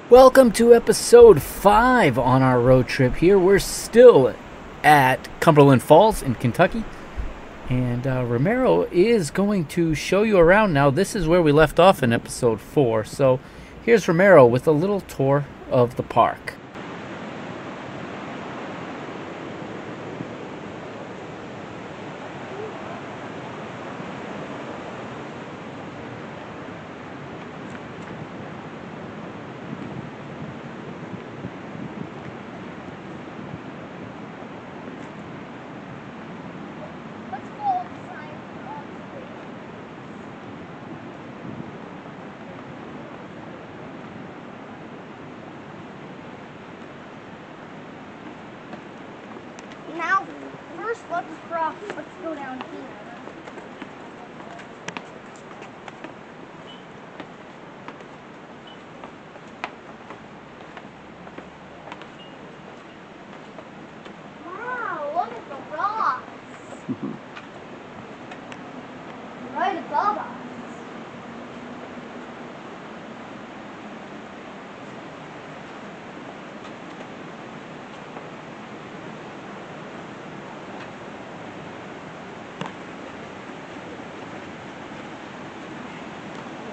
Welcome to episode 5 on our road trip here. We're still at Cumberland Falls in Kentucky. And Romero is going to show you around now. This is where we left off in episode 4. So here's Romero with a little tour of the park. Now, first let's go down here. Wow, look at the rocks. Right above us.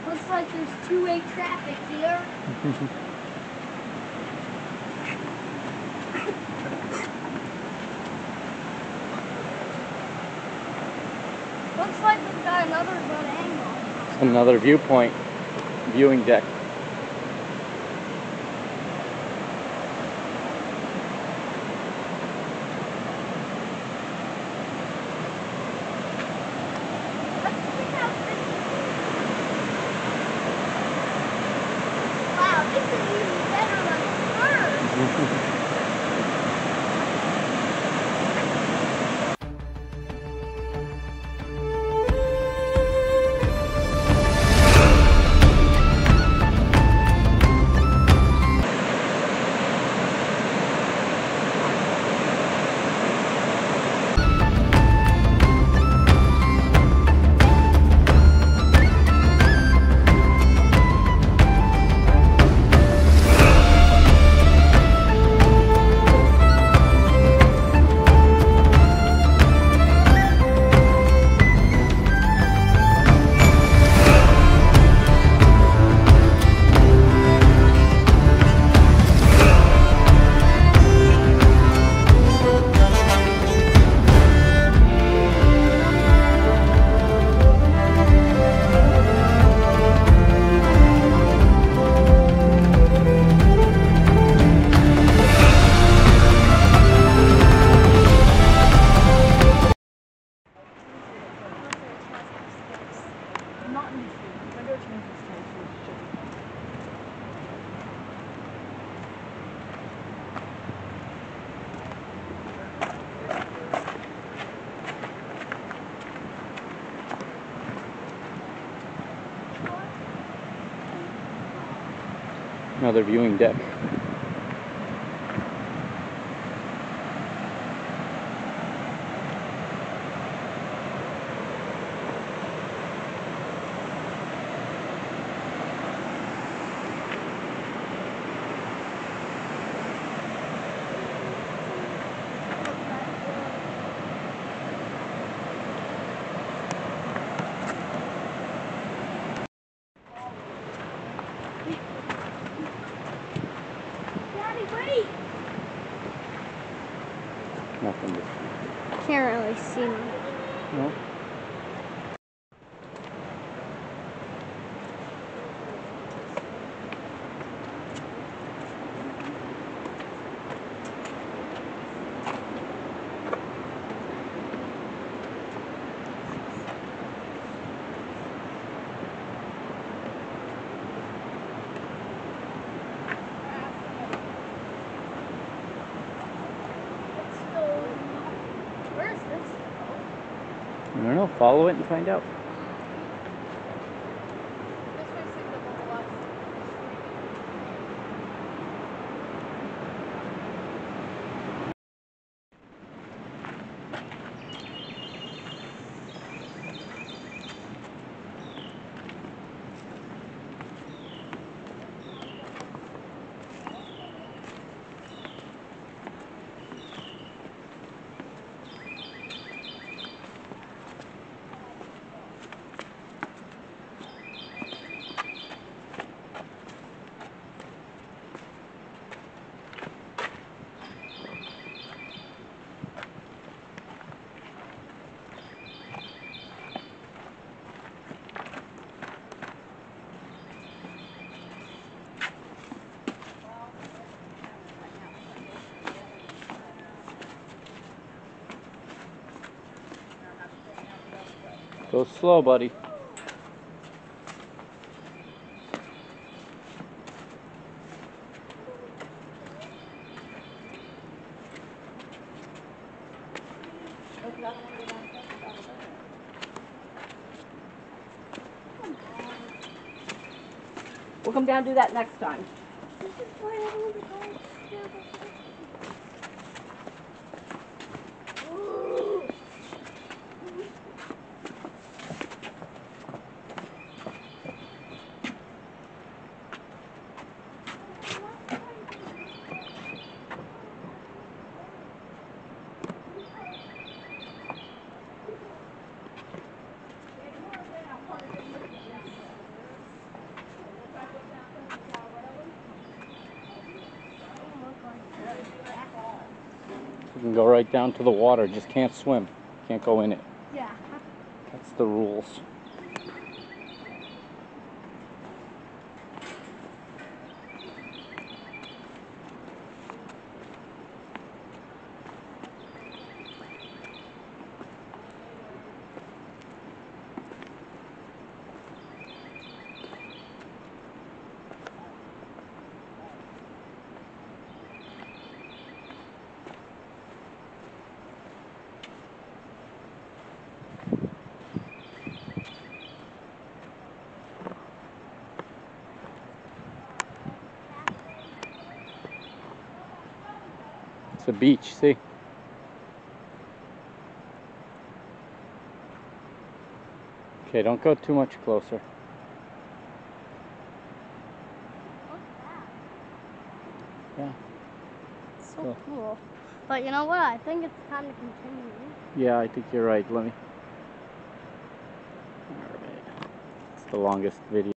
Looks like there's two-way traffic here. Looks like we've got another good angle. Another viewpoint, viewing deck. Let's check out this. Wow, this is even better than the first. Another viewing deck. Wait! Nothing this time. Can't really see me. No. Where's this? I don't know. Follow it and find out. Go slow, buddy. We'll come down and do that next time. You can go right down to the water, just can't swim. Can't go in it. Yeah. That's the rules. It's a beach, see? Okay, don't go too much closer. What's that? Yeah. So cool. But you know what? I think it's time to continue. Yeah, I think you're right. Let me. Alright. It's the longest video.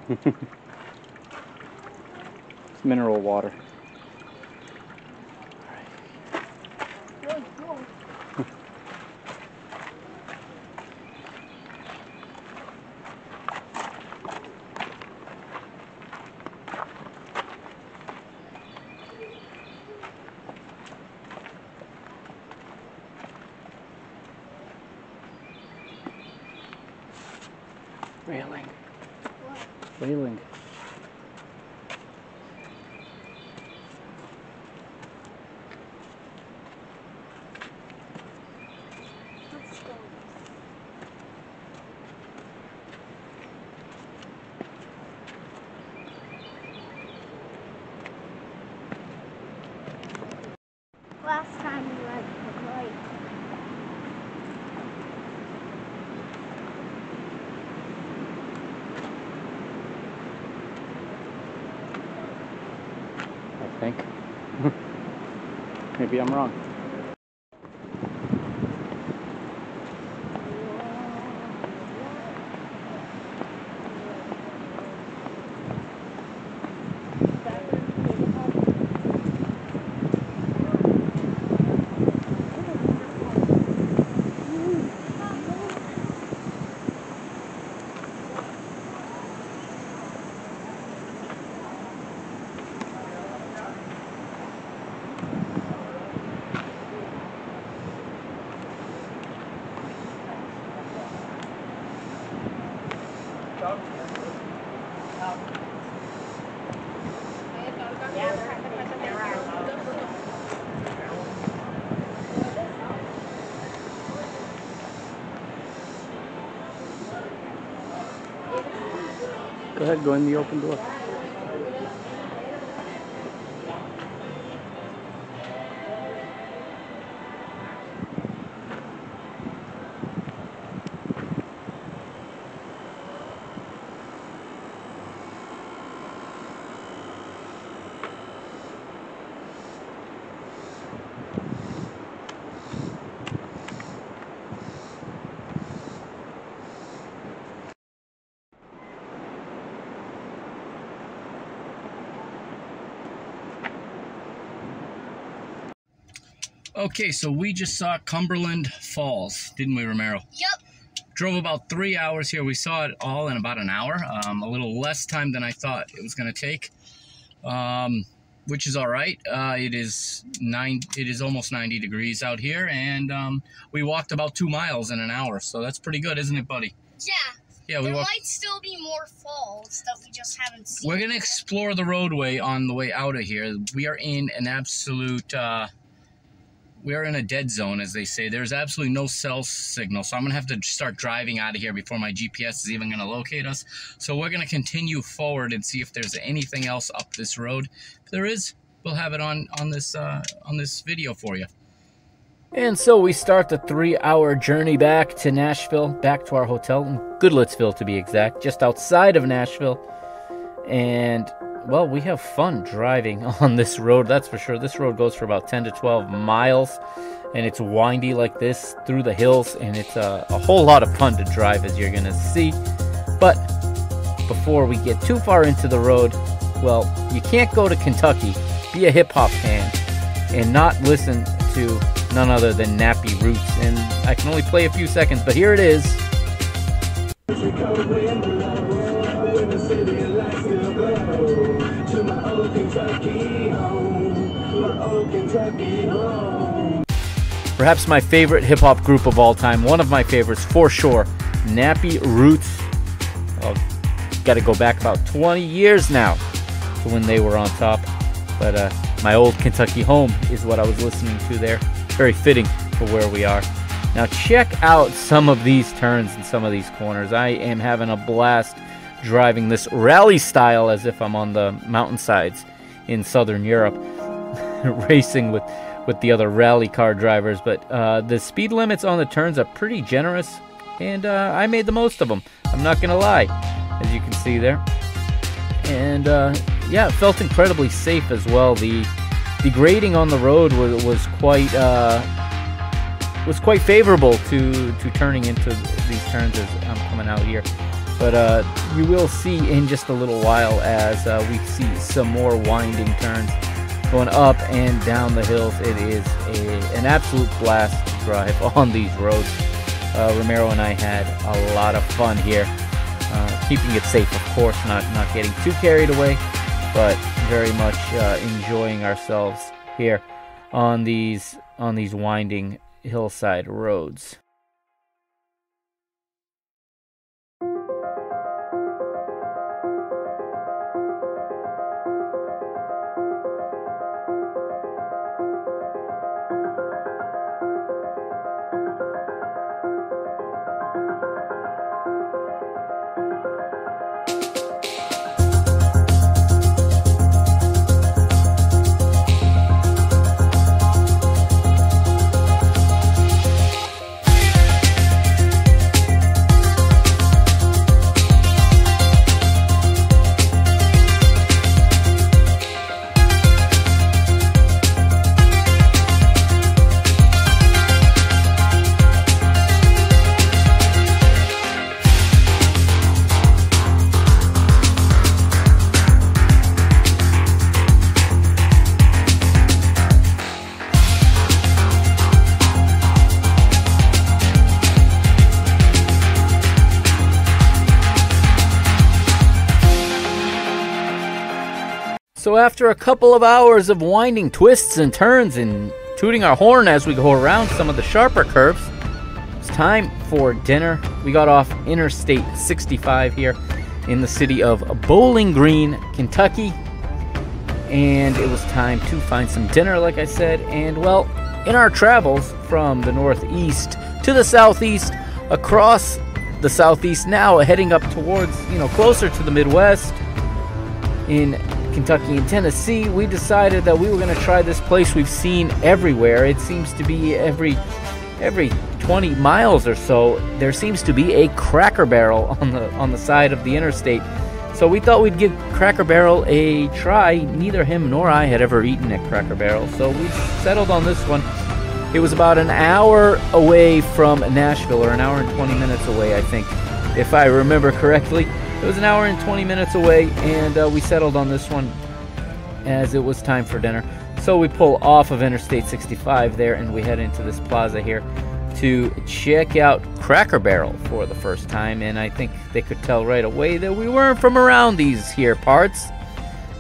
It's mineral water. Railing. Railing. Last time we went to the lake. I think. Maybe I'm wrong. Go ahead, go in the open door. Okay, so we just saw Cumberland Falls, didn't we, Romero? Yep. Drove about 3 hours here. We saw it all in about an hour, a little less time than I thought it was going to take, which is all right. It is almost 90 degrees out here, and we walked about 2 miles in an hour, so that's pretty good, isn't it, buddy? Yeah. Yeah, there might still be more falls that we just haven't seen. We're going to explore the roadway on the way out of here. We are in an absolute... we are in a dead zone, as they say. There's absolutely no cell signal, so I'm going to have to start driving out of here before my GPS is even going to locate us. So we're going to continue forward and see if there's anything else up this road. If there is, we'll have it on this video for you. And so we start the 3-hour journey back to Nashville, back to our hotel in Goodlettsville, to be exact, just outside of Nashville. And... well, we have fun driving on this road, that's for sure. This road goes for about 10 to 12 miles, and it's windy like this through the hills, and it's a whole lot of fun to drive, as you're going to see. But before we get too far into the road, well, you can't go to Kentucky, be a hip-hop fan, and not listen to none other than Nappy Roots. And I can only play a few seconds, but here it is. Perhaps my favorite hip-hop group of all time, one of my favorites for sure, Nappy Roots. Got to go back about 20 years now to when they were on top, but my old Kentucky home is what I was listening to there. Very fitting for where we are. Now check out some of these turns and some of these corners. I am having a blast driving this rally style as if I'm on the mountainsides in southern Europe, racing with the other rally car drivers. But the speed limits on the turns are pretty generous, and I made the most of them. I'm not gonna lie, as you can see there. And yeah, it felt incredibly safe as well. The grading on the road was quite favorable to turning into these turns as I'm coming out here. But you will see in just a little while as we see some more winding turns going up and down the hills. It is an absolute blast to drive on these roads. Romero and I had a lot of fun here, keeping it safe, of course, not getting too carried away, but very much enjoying ourselves here on these winding hillside roads. So after a couple of hours of winding twists and turns and tooting our horn as we go around some of the sharper curves, it's time for dinner. We got off Interstate 65 here in the city of Bowling Green, Kentucky, and it was time to find some dinner, like I said. And well, in our travels from the northeast to the southeast across the southeast now, heading up towards, closer to the Midwest in Kentucky and Tennessee. We decided that we were going to try this place we've seen everywhere. It seems to be every 20 miles or so, there seems to be a Cracker Barrel on the side of the interstate. So we thought we'd give Cracker Barrel a try. Neither him nor I had ever eaten at Cracker Barrel, so we settled on this one. It was about an hour away from Nashville, or an hour and 20 minutes away, I think, if I remember correctly. It was an hour and 20 minutes away, and we settled on this one as it was time for dinner. So we pull off of Interstate 65 there, and we head into this plaza here to check out Cracker Barrel for the first time. And I think they could tell right away that we weren't from around these here parts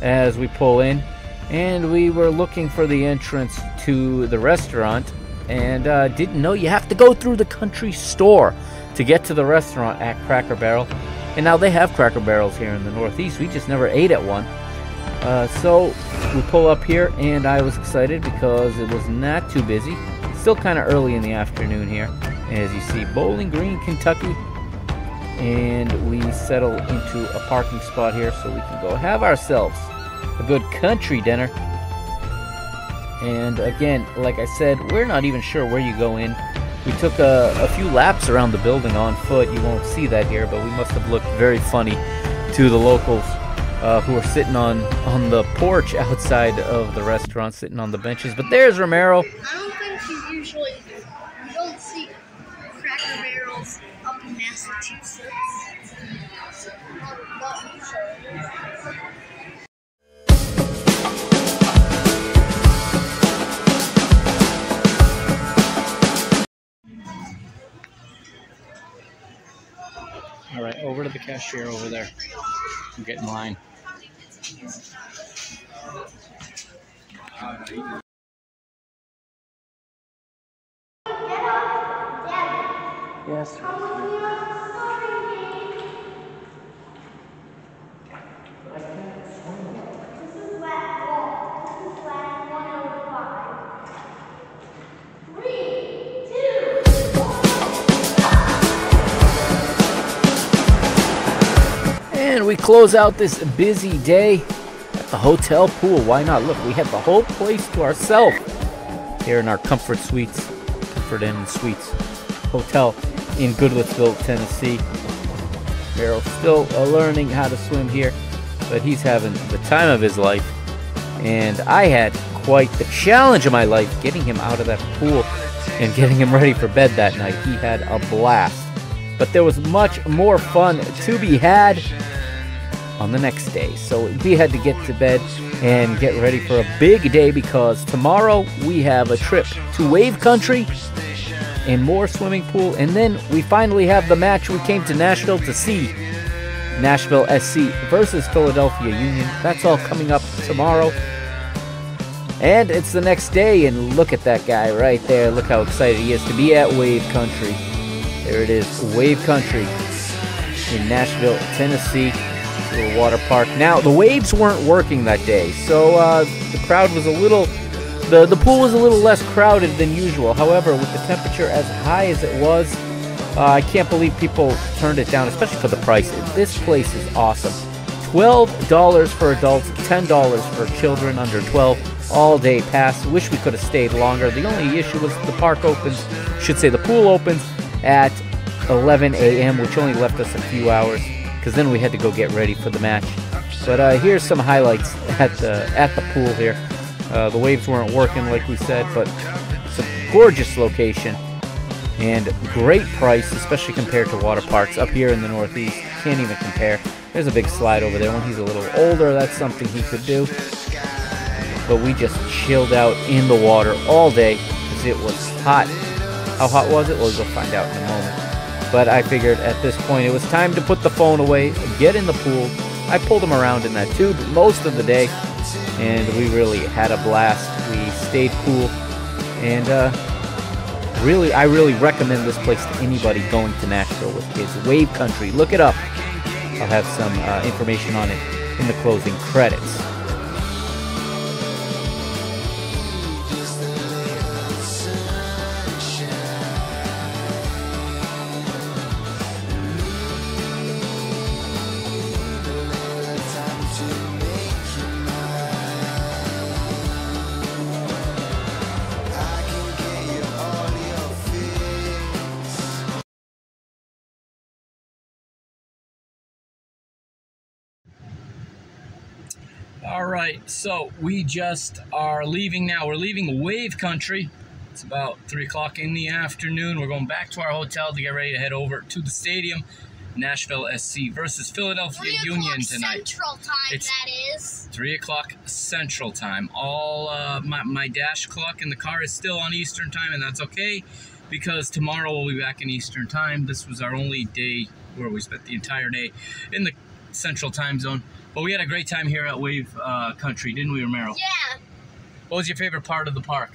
as we pull in. And we were looking for the entrance to the restaurant, and didn't know you have to go through the country store to get to the restaurant at Cracker Barrel. And now they have Cracker Barrels here in the Northeast. We just never ate at one. So we pull up here, and I was excited because it was not too busy. Still kind of early in the afternoon here, as you see, Bowling Green, Kentucky. And we settle into a parking spot here so we can go have ourselves a good country dinner. And again, like I said, we're not even sure where you go in. We took a few laps around the building on foot. You won't see that here, but we must have looked very funny to the locals who are sitting on the porch outside of the restaurant, sitting on the benches. But there's Romero. I don't think you don't see Cracker Barrels up in Massachusetts. All right, over to the cashier over there. I'm getting in line. Yes. And we close out this busy day at the hotel pool. Why not? Look, we have the whole place to ourselves here in our Comfort Suites, Comfort Inn and Suites Hotel in Goodlettsville, Tennessee. Meryl's still learning how to swim here, but he's having the time of his life. And I had quite the challenge of my life getting him out of that pool and getting him ready for bed that night. He had a blast. But there was much more fun to be had on the next day. So we had to get to bed and get ready for a big day, because tomorrow we have a trip to Wave Country and more swimming pool. And then we finally have the match. We came to Nashville to see Nashville SC versus Philadelphia Union. That's all coming up tomorrow. And it's the next day, and look at that guy right there. Look how excited he is to be at Wave Country. There it is, Wave Country in Nashville, Tennessee, little water park. Now, the waves weren't working that day, so the crowd was a little, the pool was a little less crowded than usual. However, with the temperature as high as it was, I can't believe people turned it down, especially for the price. This place is awesome. $12 for adults, $10 for children under 12, all day pass. Wish we could have stayed longer. The only issue was the park opens, the pool opens at 11 a.m., which only left us a few hours, because then we had to go get ready for the match. But here's some highlights at the pool here. The waves weren't working, like we said, but it's a gorgeous location and great price, especially compared to water parks up here in the Northeast. Can't even compare. There's a big slide over there. When he's a little older, that's something he could do. But we just chilled out in the water all day because it was hot. How hot was it? Well, we'll find out in a moment. But I figured at this point it was time to put the phone away, get in the pool. I pulled him around in that tube most of the day, and we really had a blast. We stayed cool, and I really recommend this place to anybody going to Nashville with kids. Wave Country, look it up. I'll have some information on it in the closing credits. All right, so we just are leaving now. We're leaving Wave Country. It's about 3 o'clock in the afternoon. We're going back to our hotel to get ready to head over to the stadium. Nashville SC versus Philadelphia Union tonight. Central time, It's that is. 3 o'clock Central time. All my dash clock in the car is still on Eastern time, and that's okay because tomorrow we'll be back in Eastern time. This was our only day where we spent the entire day in the Central time zone. But we had a great time here at Wave Country, didn't we, Romero? Yeah. What was your favorite part of the park?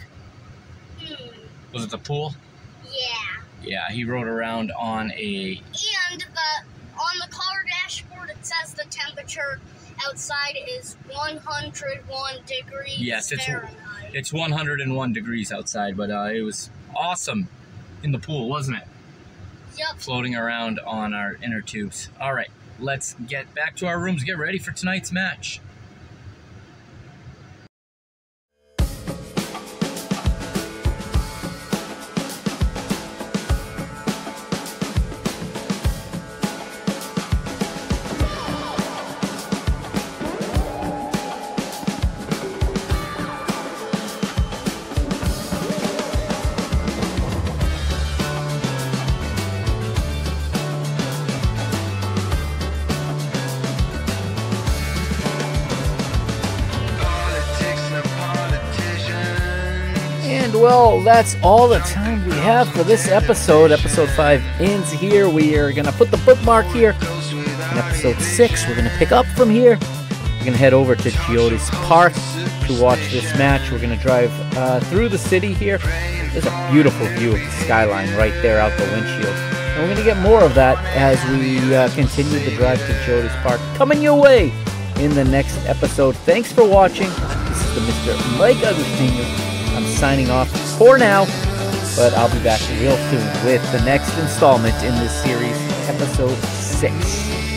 Was it the pool? Yeah. Yeah, he rode around on a... And on the car dashboard, it says the temperature outside is 101 degrees Yes, Fahrenheit. it's 101 degrees outside, but it was awesome in the pool, wasn't it? Yep. Floating around on our inner tubes. All right, let's get back to our rooms, get ready for tonight's match. And well, that's all the time we have for this episode. Episode 5 ends here. We are going to put the bookmark here. In episode 6, we're going to pick up from here. We're going to head over to Coyotes Park to watch this match. We're going to drive through the city here. There's a beautiful view of the skyline right there out the windshield. And we're going to get more of that as we continue the drive to Coyotes Park. Coming your way in the next episode. Thanks for watching. This is the Mr. Mike Agostinho. I'm signing off for now, but I'll be back real soon with the next installment in this series, episode 6.